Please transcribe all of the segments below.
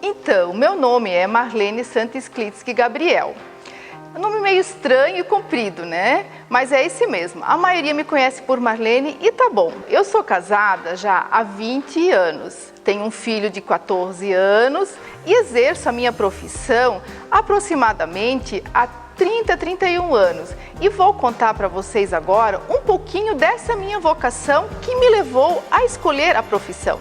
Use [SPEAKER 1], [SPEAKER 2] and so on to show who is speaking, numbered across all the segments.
[SPEAKER 1] Então, meu nome é Marlene Santos Klitsky Gabriel. É um nome meio estranho e comprido, né? Mas é esse mesmo. A maioria me conhece por Marlene e tá bom. Eu sou casada já há 20 anos. Tenho um filho de 14 anos e exerço a minha profissão aproximadamente há 31 anos. E vou contar para vocês agora um pouquinho dessa minha vocação que me levou a escolher a profissão.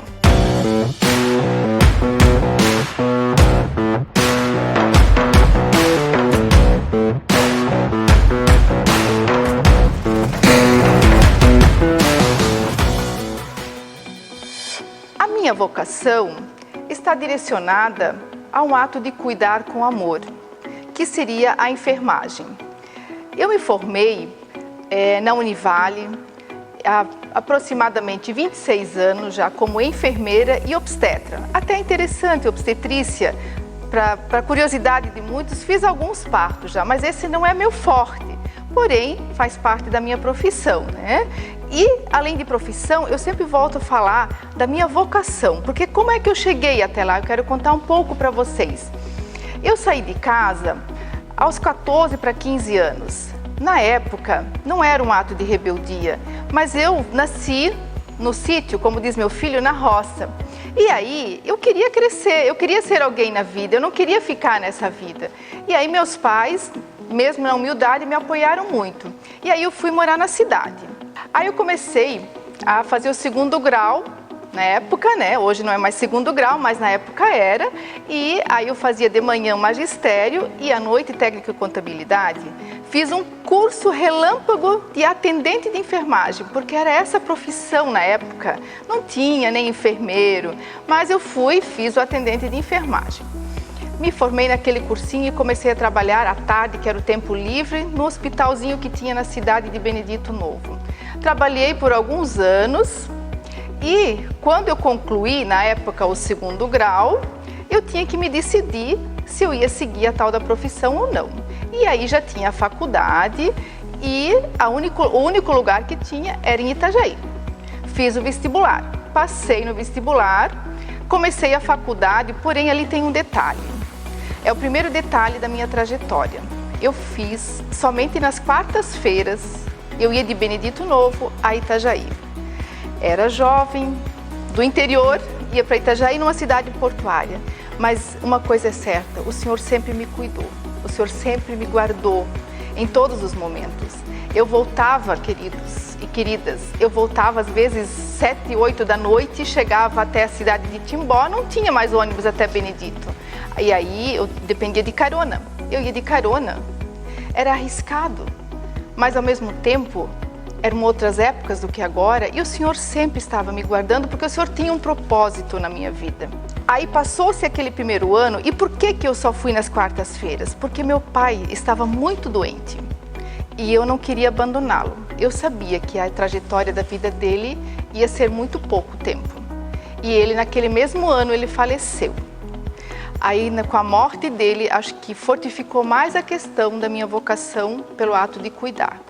[SPEAKER 1] A minha vocação está direcionada a um ato de cuidar com amor, que seria a enfermagem. Eu me formei na Univale há aproximadamente 26 anos já como enfermeira e obstetra. Até interessante, obstetrícia, para curiosidade de muitos, fiz alguns partos já, mas esse não é meu forte. Porém, faz parte da minha profissão, né? E, além de profissão, eu sempre volto a falar da minha vocação, porque como é que eu cheguei até lá? Eu quero contar um pouco para vocês. Eu saí de casa aos 14 para 15 anos. Na época, não era um ato de rebeldia, mas eu nasci no sítio, como diz meu filho, na roça. E aí, eu queria crescer, eu queria ser alguém na vida, eu não queria ficar nessa vida. E aí, meus pais, mesmo na humildade, me apoiaram muito. E aí, eu fui morar na cidade. Aí, eu comecei a fazer o segundo grau, na época, né? Hoje não é mais segundo grau, mas na época era. E aí, eu fazia de manhã magistério e à noite técnico de contabilidade. Fiz um curso relâmpago de atendente de enfermagem, porque era essa profissão na época. Não tinha nem enfermeiro, mas eu fiz o atendente de enfermagem. Me formei naquele cursinho e comecei a trabalhar à tarde, que era o tempo livre, no hospitalzinho que tinha na cidade de Benedito Novo. Trabalhei por alguns anos e quando eu concluí, na época, o segundo grau, eu tinha que me decidir se eu ia seguir a tal da profissão ou não. E aí já tinha a faculdade e o único lugar que tinha era em Itajaí. Fiz o vestibular, passei no vestibular, comecei a faculdade, porém ali tem um detalhe. É o primeiro detalhe da minha trajetória. Eu fiz somente nas quartas-feiras, eu ia de Benedito Novo a Itajaí. Era jovem, do interior, ia para Itajaí, numa cidade portuária. Mas uma coisa é certa, o Senhor sempre me cuidou. O Senhor sempre me guardou em todos os momentos. Eu voltava, queridos e queridas, eu voltava às vezes 7, 8 da noite, chegava até a cidade de Timbó, não tinha mais ônibus até Benedito. E aí eu dependia de carona, eu ia de carona. Era arriscado, mas ao mesmo tempo eram outras épocas do que agora e o Senhor sempre estava me guardando porque o Senhor tinha um propósito na minha vida. Aí passou-se aquele primeiro ano e por que eu só fui nas quartas-feiras? Porque meu pai estava muito doente e eu não queria abandoná-lo. Eu sabia que a trajetória da vida dele ia ser muito pouco tempo. E ele, naquele mesmo ano, ele faleceu. Aí, com a morte dele, acho que fortificou mais a questão da minha vocação pelo ato de cuidar.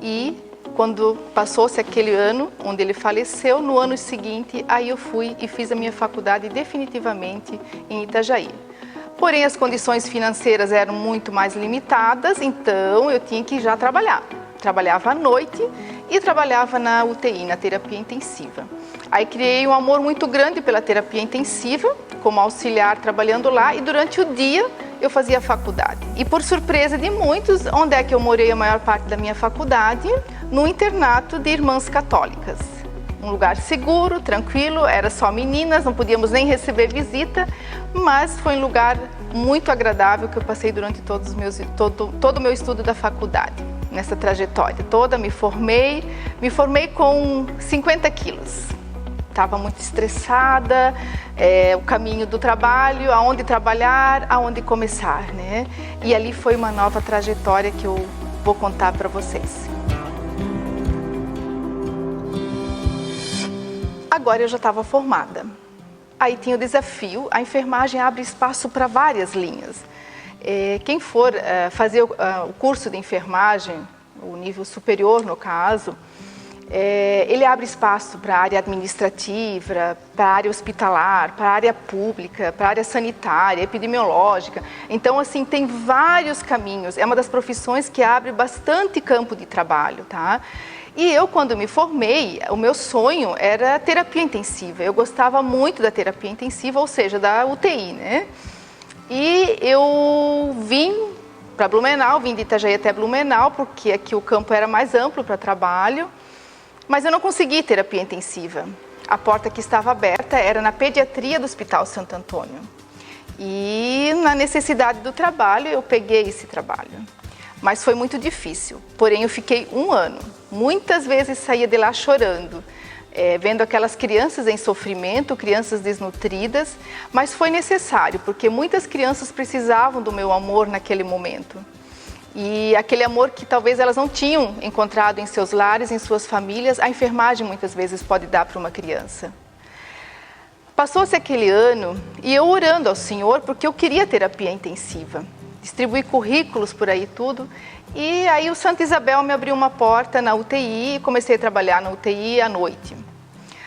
[SPEAKER 1] E quando passou-se aquele ano onde ele faleceu, no ano seguinte, aí eu fui e fiz a minha faculdade definitivamente em Itajaí. Porém, as condições financeiras eram muito mais limitadas, então eu tinha que já trabalhar. Trabalhava à noite e trabalhava na UTI, na terapia intensiva. Aí criei um amor muito grande pela terapia intensiva, como auxiliar trabalhando lá, e durante o dia eu fazia a faculdade. E por surpresa de muitos, onde é que eu morei a maior parte da minha faculdade? No internato de irmãs católicas. Um lugar seguro, tranquilo, era só meninas, não podíamos nem receber visita, mas foi um lugar muito agradável que eu passei durante todo o meu estudo da faculdade. Nessa trajetória toda, me formei com 50 quilos. Estava muito estressada, o caminho do trabalho, aonde trabalhar, aonde começar, né? E ali foi uma nova trajetória que eu vou contar para vocês. Agora eu já estava formada. Aí tinha o desafio, a enfermagem abre espaço para várias linhas. Quem for fazer o curso de enfermagem, o nível superior no caso, Ele abre espaço para a área administrativa, para a área hospitalar, para a área pública, para a área sanitária, epidemiológica. Então, assim, tem vários caminhos. É uma das profissões que abre bastante campo de trabalho, tá? E eu, quando me formei, o meu sonho era terapia intensiva. Eu gostava muito da terapia intensiva, ou seja, da UTI, né? E eu vim para Blumenau, vim de Itajaí até Blumenau, porque aqui o campo era mais amplo para trabalho. Mas eu não consegui terapia intensiva. A porta que estava aberta era na pediatria do Hospital Santo Antônio. E na necessidade do trabalho, eu peguei esse trabalho. Mas foi muito difícil. Porém, eu fiquei 1 ano. Muitas vezes saía de lá chorando, vendo aquelas crianças em sofrimento, crianças desnutridas. Mas foi necessário, porque muitas crianças precisavam do meu amor naquele momento. E aquele amor que talvez elas não tinham encontrado em seus lares, em suas famílias, a enfermagem muitas vezes pode dar para uma criança. Passou-se aquele ano e eu orando ao Senhor porque eu queria terapia intensiva. Distribuí currículos por aí tudo. E aí o Santa Isabel me abriu uma porta na UTI e comecei a trabalhar na UTI à noite.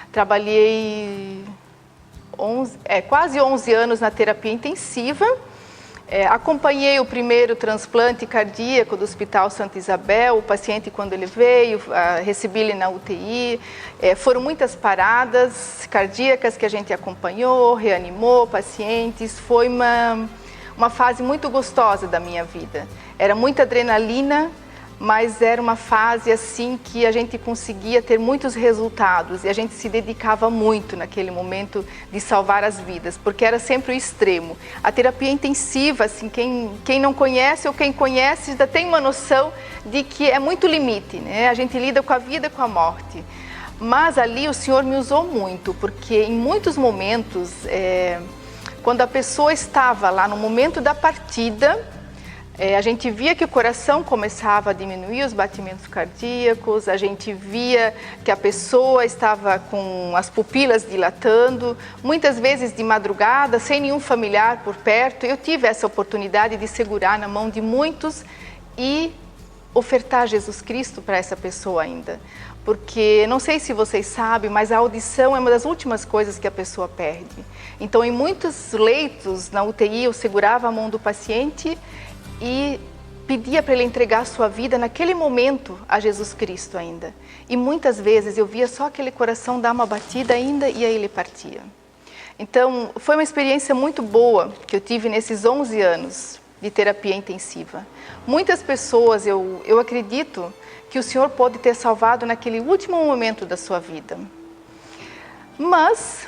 [SPEAKER 1] Trabalhei quase 11 anos na terapia intensiva. Acompanhei o primeiro transplante cardíaco do Hospital Santa Isabel, o paciente quando ele veio, recebi ele na UTI, foram muitas paradas cardíacas que a gente acompanhou, reanimou pacientes, foi uma fase muito gostosa da minha vida. Era muita adrenalina, mas era uma fase assim que a gente conseguia ter muitos resultados e a gente se dedicava muito naquele momento de salvar as vidas, porque era sempre o extremo. A terapia intensiva, assim, quem não conhece ou quem conhece já tem uma noção de que é muito limite, né? A gente lida com a vida e com a morte. Mas ali o Senhor me usou muito, porque em muitos momentos, quando a pessoa estava lá no momento da partida, a gente via que o coração começava a diminuir os batimentos cardíacos, a gente via que a pessoa estava com as pupilas dilatando, muitas vezes de madrugada, sem nenhum familiar por perto. Eu tive essa oportunidade de segurar na mão de muitos e ofertar Jesus Cristo para essa pessoa ainda. Porque, não sei se vocês sabem, mas a audição é uma das últimas coisas que a pessoa perde. Então, em muitos leitos na UTI, eu segurava a mão do paciente e pedia para ele entregar a sua vida naquele momento a Jesus Cristo ainda. E muitas vezes eu via só aquele coração dar uma batida ainda e aí ele partia. Então, foi uma experiência muito boa que eu tive nesses 11 anos de terapia intensiva. Muitas pessoas, eu acredito que o Senhor pode ter salvado naquele último momento da sua vida. Mas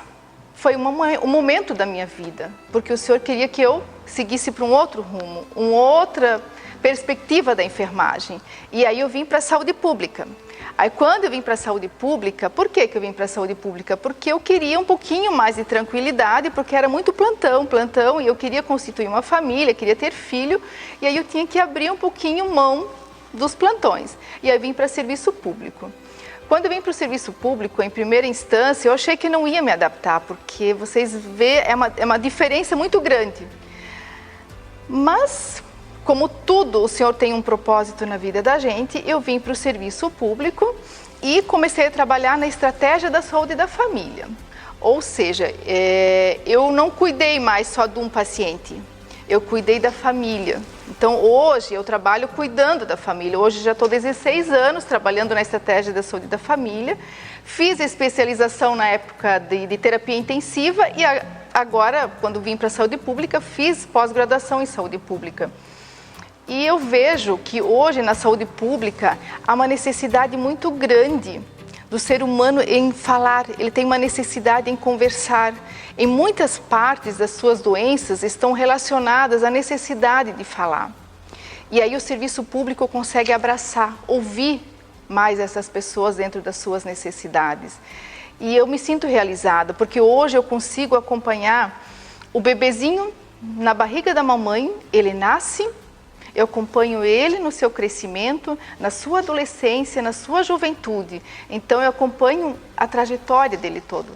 [SPEAKER 1] foi um momento da minha vida, porque o Senhor queria que eu seguisse para um outro rumo, uma outra perspectiva da enfermagem. E aí eu vim para a saúde pública. Aí quando eu vim para a saúde pública, por que eu vim para a saúde pública? Porque eu queria um pouquinho mais de tranquilidade, porque era muito plantão, e eu queria constituir uma família, queria ter filho, e aí eu tinha que abrir um pouquinho mão dos plantões. E aí eu vim para serviço público. Quando eu vim para o serviço público, em primeira instância, eu achei que não ia me adaptar, porque vocês vê, é uma diferença muito grande. Mas, como tudo, o Senhor tem um propósito na vida da gente, eu vim para o serviço público e comecei a trabalhar na estratégia da saúde da família. Ou seja, eu não cuidei mais só de um paciente, eu cuidei da família. Então, hoje eu trabalho cuidando da família. Hoje já estou 16 anos trabalhando na estratégia da saúde da família. Fiz especialização na época de terapia intensiva e agora, quando vim para a saúde pública, fiz pós-graduação em saúde pública. E eu vejo que hoje na saúde pública há uma necessidade muito grande do ser humano em falar, ele tem uma necessidade em conversar. Em muitas partes das suas doenças estão relacionadas à necessidade de falar. E aí o serviço público consegue abraçar, ouvir mais essas pessoas dentro das suas necessidades. E eu me sinto realizada, porque hoje eu consigo acompanhar o bebezinho na barriga da mamãe, ele nasce, eu acompanho ele no seu crescimento, na sua adolescência, na sua juventude. Então eu acompanho a trajetória dele todo.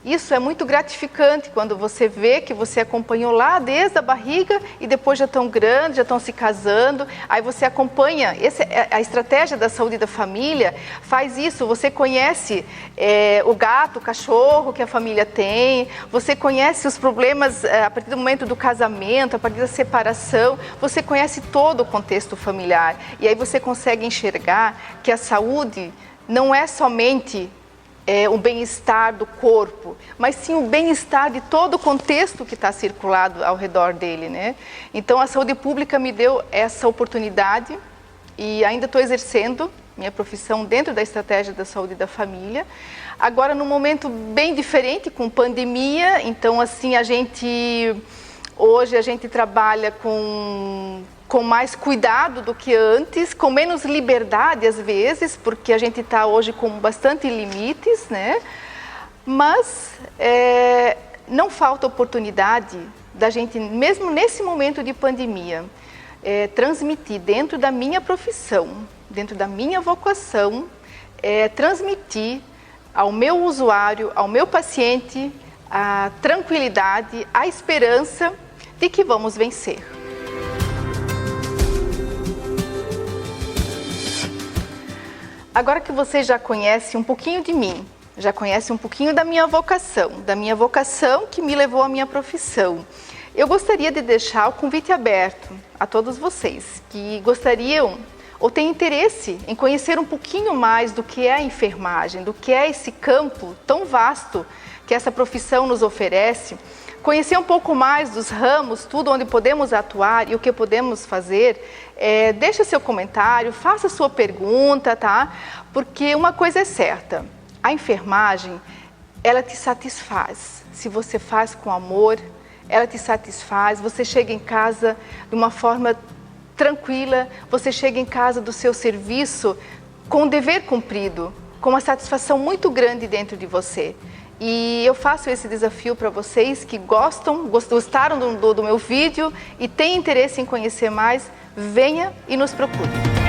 [SPEAKER 1] Isso é muito gratificante quando você vê que você acompanhou lá desde a barriga e depois já estão grandes, já estão se casando. Aí você acompanha, a estratégia da saúde da família faz isso. Você conhece o gato, o cachorro que a família tem, você conhece os problemas a partir do momento do casamento, a partir da separação, você conhece todo o contexto familiar. E aí você consegue enxergar que a saúde não é somente o bem-estar do corpo, mas sim o bem-estar de todo o contexto que está circulado ao redor dele, né? Então a saúde pública me deu essa oportunidade e ainda estou exercendo minha profissão dentro da estratégia da saúde da família. Agora num momento bem diferente, com pandemia, então assim hoje a gente trabalha com mais cuidado do que antes, com menos liberdade às vezes, porque a gente está hoje com bastante limites, né? Mas não falta oportunidade da gente, mesmo nesse momento de pandemia, transmitir dentro da minha profissão, dentro da minha vocação, transmitir ao meu usuário, ao meu paciente, a tranquilidade, a esperança de que vamos vencer. Agora que você já conhece um pouquinho de mim, já conhece um pouquinho da minha vocação que me levou à minha profissão, eu gostaria de deixar o convite aberto a todos vocês que gostariam ou têm interesse em conhecer um pouquinho mais do que é a enfermagem, do que é esse campo tão vasto que essa profissão nos oferece, conhecer um pouco mais dos ramos, tudo onde podemos atuar e o que podemos fazer, deixa seu comentário, faça sua pergunta, tá? Porque uma coisa é certa, a enfermagem, ela te satisfaz. Se você faz com amor, ela te satisfaz, você chega em casa de uma forma tranquila, você chega em casa do seu serviço com o dever cumprido, com uma satisfação muito grande dentro de você. E eu faço esse desafio para vocês que gostaram do meu vídeo e têm interesse em conhecer mais, venha e nos procure.